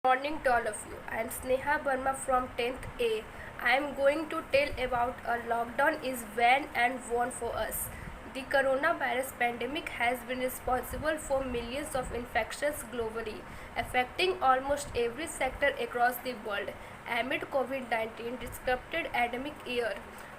Morning to all of you. I am Sneha Burma from 10th A. I am going to tell about a lockdown is when and won for us. The coronavirus pandemic has been responsible for millions of infections globally, affecting almost every sector across the world. Amid COVID-19 disrupted academic year,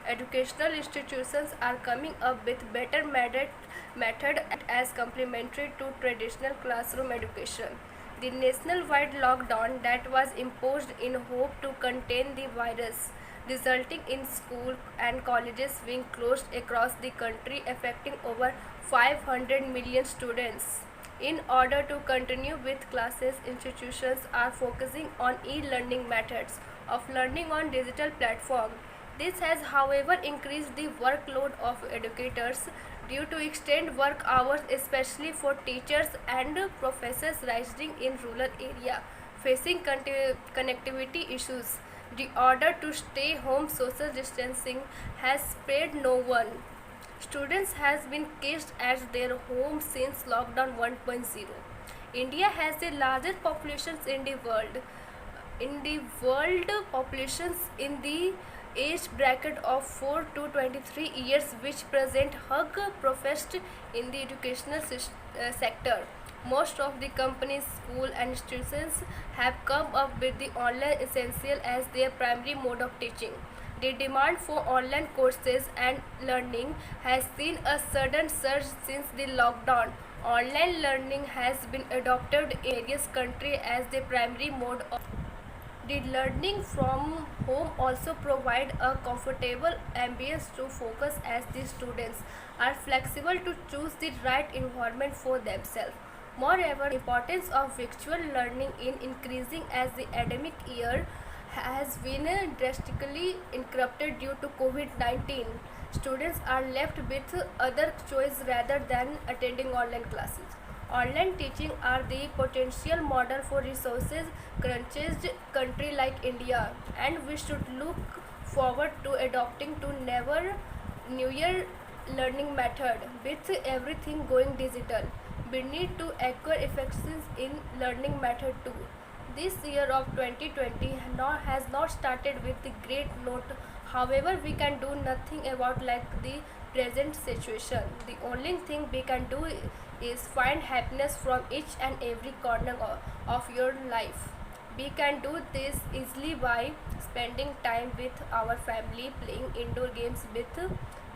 educational institutions are coming up with better method as complementary to traditional classroom education. The nationwide lockdown that was imposed in hope to contain the virus, resulting in schools and colleges being closed across the country, affecting over 500 million students. In order to continue with classes, institutions are focusing on e-learning methods of learning on digital platforms. This has, however, increased the workload of educators due to extended work hours, especially for teachers and professors residing in rural area facing connectivity issues. The order to stay home social distancing has spared no one. Students has been caged at their home since lockdown 1.0. India has the largest populations in the world. Populations in the age bracket of 4 to 23 years which present hug professed in the educational sector. Most of the companies, schools and institutions have come up with the online essential as their primary mode of teaching. The demand for online courses and learning has seen a sudden surge since the lockdown. Online learning has been adopted in various countries as the primary mode of the learning from home also provide a comfortable ambience to focus as the students are flexible to choose the right environment for themselves. Moreover, the importance of virtual learning in increasing as the academic year has been drastically interrupted due to COVID-19. Students are left with other choice rather than attending online classes. Online teaching are the potential model for resources crunched country like India, and we should look forward to adopting to never newer learning method. With everything going digital, we need to acquire effectiveness in learning method too. This year of 2020 has not started with the great note. However, we can do nothing about like the present situation. The only thing we can do is find happiness from each and every corner of your life. We can do this easily by spending time with our family, playing indoor games with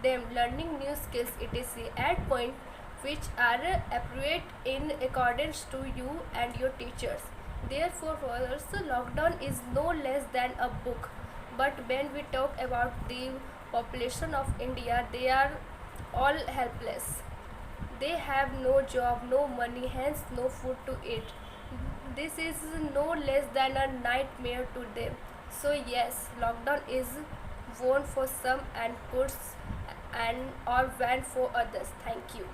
them, learning new skills, etc. at point which are appropriate in accordance to you and your teachers. Therefore, for us, lockdown is no less than a book. But when we talk about the population of India, they are all helpless. They have no job, no money, hence no food to eat. This is no less than a nightmare to them. So yes, lockdown is won for some and goods and or van for others. Thank you.